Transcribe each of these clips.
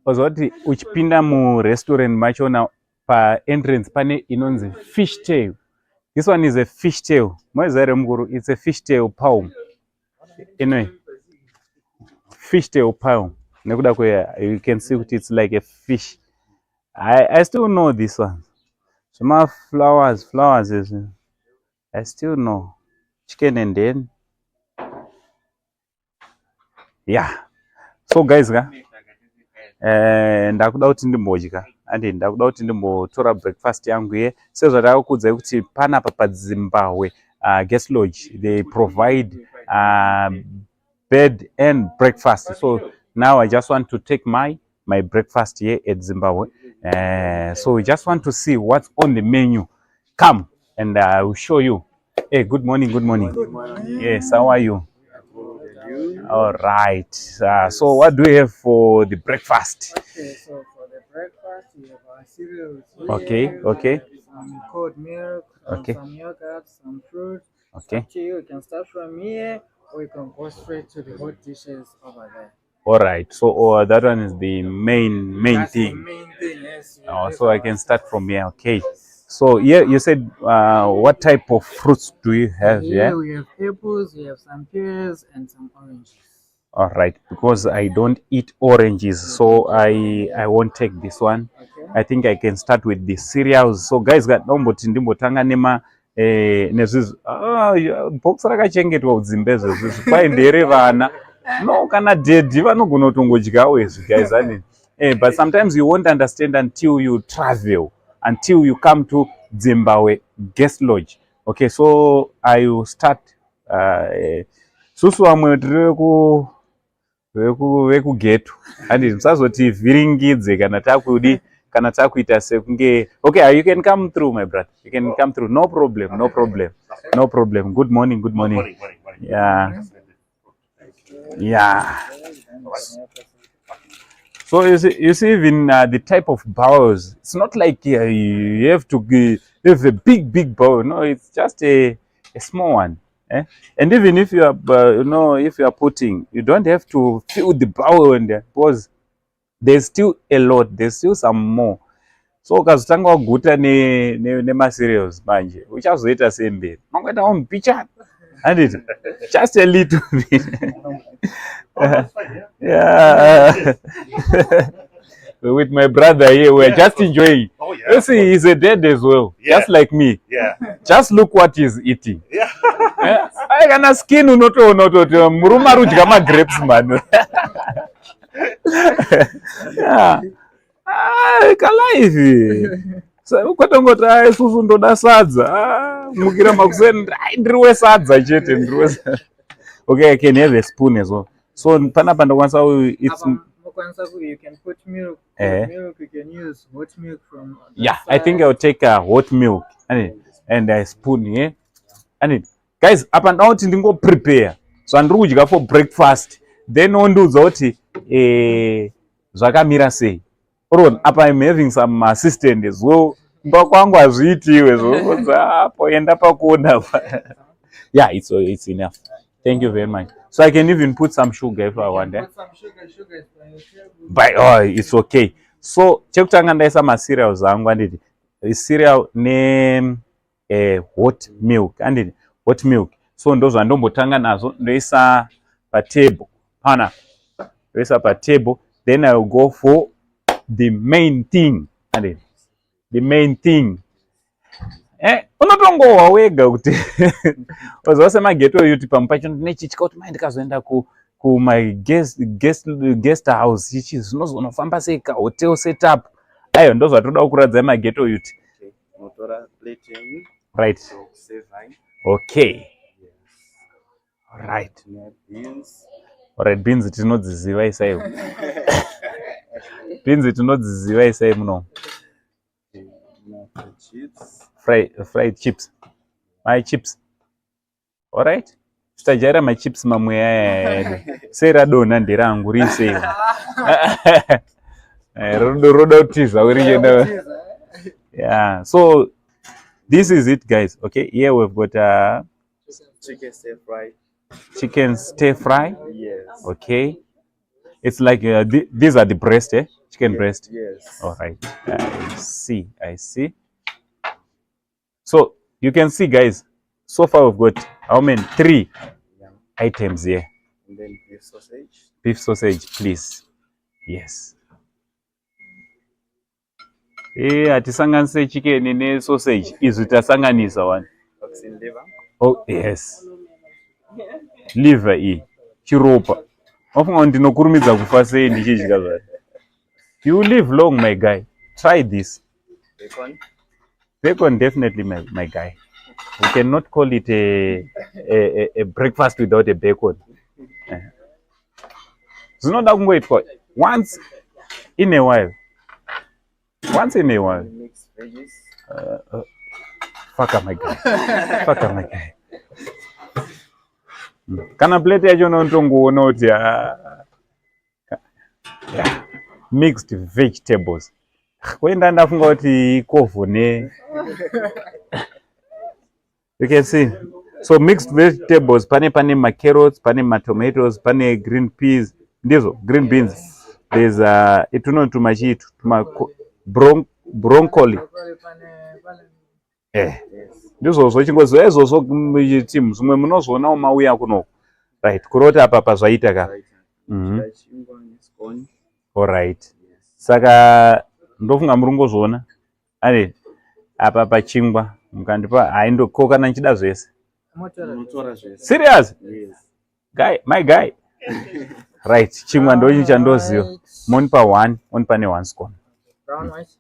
ozoti uchipinda restaurant machona entrance pane inonzi fish tail. This one is a fish tail. It's a fish tail palm. Anyway, fish tail palm. You can see it's like a fish. I still know this one. Some flowers is. I still know. Chicken and then. Yeah. So guys, ndakuda kuti ndimbodya ande ndakuda kuti ndimbotora breakfast yangu ye sezvo ndakakudza kuti panapa padzimbahwe guest lodge they provide bed and breakfast. So now I just want to take my breakfast here at Zimbabwe. So we just want to see what's on the menu. Come and I will show you. Hey, good morning. Good morning. Yes, how are you? All right. So what do we have for the breakfast? Okay, so for the breakfast, we have our cereals. Okay. Some cold milk, some yogurt, some fruit. Okay. Up to you. You can start from here, or you can go straight to the hot dishes over there. All right. So that one is the main That's thing. the main thing, yes. So I can start from here. Okay. So yeah, you said what type of fruits do you have here? Here we have apples, we have some pears, and some oranges. All right, because I don't eat oranges, so I won't take this one. Okay. I think I can start with the cereals. So guys, ngomboti ndimbotanga nezvizu box rakachengetwa kudzimbezo zvizu kwai ndere vana no kana daddy vanogona kutongodyawo izvi guys. But sometimes you won't understand until you travel, until you come to Dzimbahwe guest lodge. Okay, so I will start susu vamwe tiri vekugeto andi musazoti vhiringidze kana takuita sekunge. Okay, you can come through, my brother. You can come through. No problem. Good morning. Yeah. So you see even the type of bowls. It's not like you have to have a big bowl. No, it's just a small one. And even if you are, if you are putting, you don't have to fill the bowl in there because there's still a lot. There's still some more. So ukazotanga waguta nema cereals manje uchazoita sembe mangoita mpicha and just a little bit. Yeah. With my brother here, we're just enjoying. Oh, yeah. You see, he's a dad as well, just like me. Yeah. Just look what he's eating. Yeah. I can skin unotoona kuti murume ari kudya magrapes man. Yeah. Kalaivi. Ukatongoti isusu ndoda sadza. Mukira makuseni ndiriwe sadza chete ndiriwe. Okay, I can have a spoon as well. So panapa ndokwanisa you can put milk. Milk you can use hot milk from. Yeah, I think I'll take hot milk and a spoon. Yeah, and guys, up and out ndingo prepare. So ndiri kudya for breakfast. Then ondiudza kuti zvakamira sei. Or I'm having some assistant as well. Ndokwangu azviitiwe zvokuza apo enda pakuona. Yeah, it's enough. Thank you very much. So I can even put some sugar if I want. Put some sugar. But it's okay. So chekutanga ndaisa macereals angu anditi cereal ne hot milk anditi hot milk. So ndo zvandombotanga nazo ndoisa patable. Pana ndoisa patable. Then I will go for the main thing. Anditi the main thing. Unotongowa wega kuti wazosema geto yuti pampacho nechichika kuti mai ndikazoenda ku my guest house ichi zvinozonofamba sei ka hotel setup. Ayo ndo zvatoda kukuradza mageto yuti. Motora plate yangu. Right. Okay. Right. Beans. Alright, beans tinodziziva isaiwo. Beans tinodziziva isai muno. Chips. Fried chips. My chips. All right. Tutajara my chips mamwe aya. Sera dona ndirangu rise. Rodo utiza original. Yeah. So this is it, guys. Okay. Here we've got chicken stir fry. Chicken stir fry. Yes. Okay. It's like these are the breast, eh? Chicken breast. Yes. All right. I see. So you can see, guys, so far we've got how many? 3 items here. And then beef sausage. Beef sausage, please. Yes. Atisanganise chicken ne sausage. Izvi tasanganisa one. Oxen liver. Oh, yes. Liver chiropa. Wafunga ndinokurumidza kufa sei ndichidya zvaro. You live long, my guy. Try this. Bacon. Bacon, definitely, my guy. We cannot call it a breakfast without a bacon. Zvinoda kungoitwa once in a while. Once in a while. Mixed veggies. Fuck my guy. Fuck my guy. Kana plate yacho nontongoona kuti mixed vegetables. Kwenda ndafunga kuti ikovu ne. You can see. So mixed vegetables, pane ma carrots, pane ma tomatoes, pane green peas, ndizo green beans. There's ituno tumachitu, broccoli. Ndizo zvochingozo ezvozvo team zvimwe munozoona mauya kuno. Right, kurota apa pazvaita ka. All right. Saka ndofunga murungozvoona. Ane apa pachingwa mukandipa aindokoka nanchida zvese. Serious? Yes. Guy, my guy. Right, chingwa ndo chandozio. Monipa 1, monipa ne 1 scone. Brown white.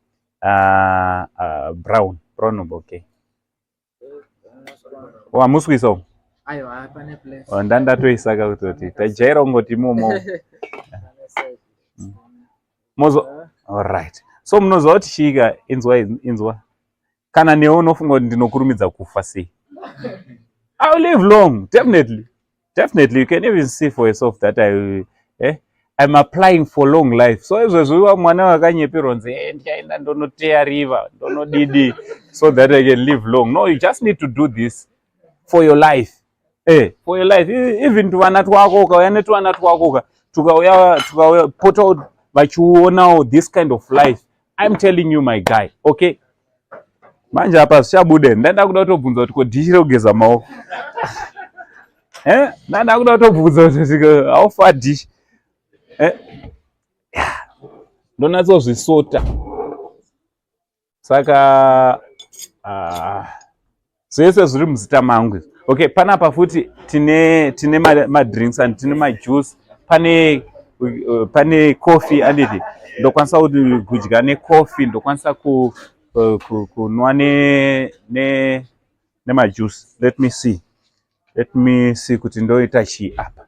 Brown okay. Wamuswiso. Ayo, pane place. Ndandatoisaka kutoti tajaira ungoti momo. Mozo. All right. So munoziva kuti chika inzwa. Kana newo unofunga kuti ndinokurumidza kufa sei. I'll live long, definitely. Definitely, you can even see for yourself that I'm applying for long life. So izvezvo mwana wakanyeperwa nze ndichaenda ndonoteya river, ndonodidi so that I can live long. No, you just need to do this for your life. For your life. Even tuvana twako ukauya netuvana twako tukauya pota vachiona this kind of life. I'm telling you, my guy, okay? Manje apa zvichabude ndanda kuda kutobvunza kuti kodhishire kugeza maoko. Ndanda kuda kutobvunza kuti how far dish. Ndonatsozvisota. Saka zvese zviri muzita mangu. Okay, panapa futi tine ma drinks and tine ma juice. Pane coffee anditi. Ndokwanisa kuti kudya ne coffee, ndokwanisa kunwa ne ma juice. Let me see kuti ndoita chi apa.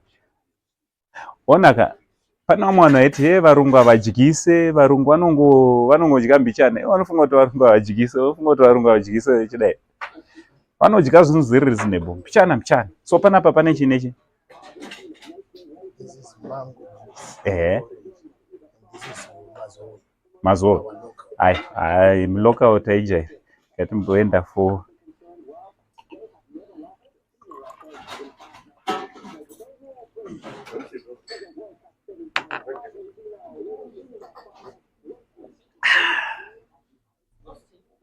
Onaka pana mwana eti varungu avadyise, varungu vanongodya mbichana. Vanofunga kuti varungu avadyise, vanofunga kuti varungu avadyise chidai. Vanodya zvinhu zviri reasonable. Mbichana. So panapa pane chinechi. Mazo. Ai mloka utaija. Kati mboenda for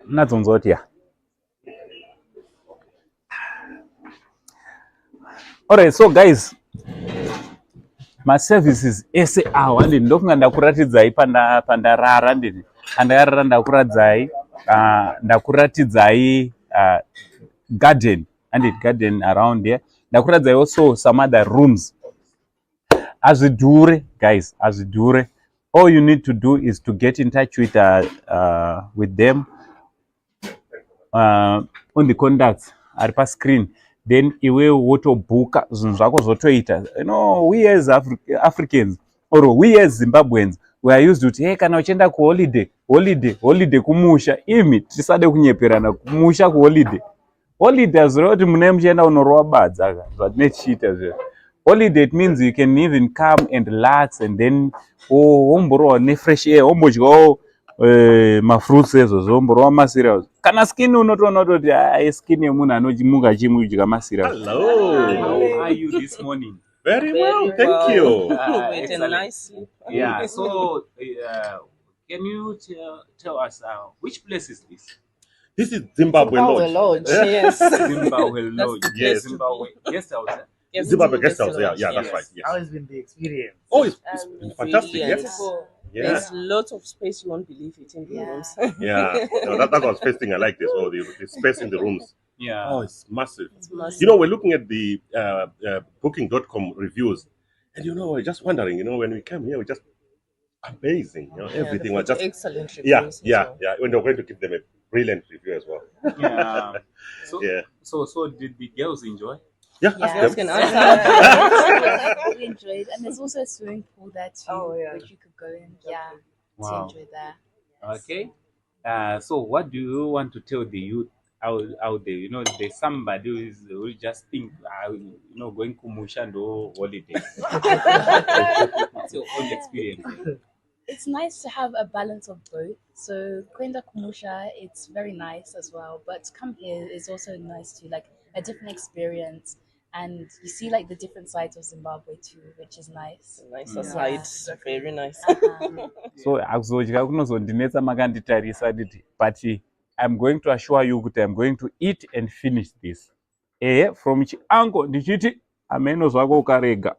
Natsonzotia. Alright, so guys, my services ese awandi ndofunga ndakuratidzai pandarara ndini. Andarara ndakuratidzai garden around here. Ndakuratidzai also some other rooms. Azvidhure, guys, azvidhure. All you need to do is to get in touch with them on the contacts ari pa screen. Then iwe wotobuka zvinhu zvako zvotoita. You know, we as Africans or we as Zimbabweans, we are used to hey, kana uchienda ku holiday kumusha. Imi tisade kunyeperana kumusha ku holiday azviro kuti mune muchienda unorwa badza zvatinechita zve. Holiday, it means you can even come and relax and then womborowa ne fresh air, wombodyawo ma fruits ezo, womborowa ma cereals. Kana skin unotoona kuti skin yemunhu anomuka achimudya ma cereals. Hello. How are you this morning? Very well, Very thank well. you. Wait, Excellent. and nice sleep. Yeah. So, can you tell us which place is this? This is Zimbabwe Zimbabwe Lodge. Lodge, Yeah. yes. Zimbabwe Lodge. the Yes. place to Zimbabwe guest house. Yes, Zimbabwe guest house. Lodge, Yeah, that's yes. right. Yes. How has been the experience? Oh, it's fantastic. Brilliant. Yes. Yeah. There's lots of space, you won't believe it in the rooms. Yeah. No, that was the first thing I liked as well. The space in the rooms. Yeah. Oh, it's massive. It's massive. You know, we're looking at the booking.com reviews, and we're just wondering, when we came here, we're just amazing. Everything was just excellent reviews. yeah. as well. And we're going to give them a brilliant review as well. Yeah. So, Yeah. so did the girls enjoy? Yeah, Yeah. ask Girls them. can answer. We enjoyed, and there's also a swimming pool there too, Oh, yeah. which you could go in. Yeah, Wow. to enjoy there. Okay. So what do you want to tell the youth out there? There's somebody who just think, going kumusha ndo holiday. What's your own experience? It's nice to have a balance of both. So Kwenda Kumusha, it's very nice as well, but to come here is also nice too, like a different experience, and you see like the different sides of Zimbabwe too, which is nice. Nice aside, very nice. So akuzodya kunozondinetsa makanditarisa diti, but I'm going to assure you that I'm going to eat and finish this. From chiango ndichiti ameno zvako ukarega.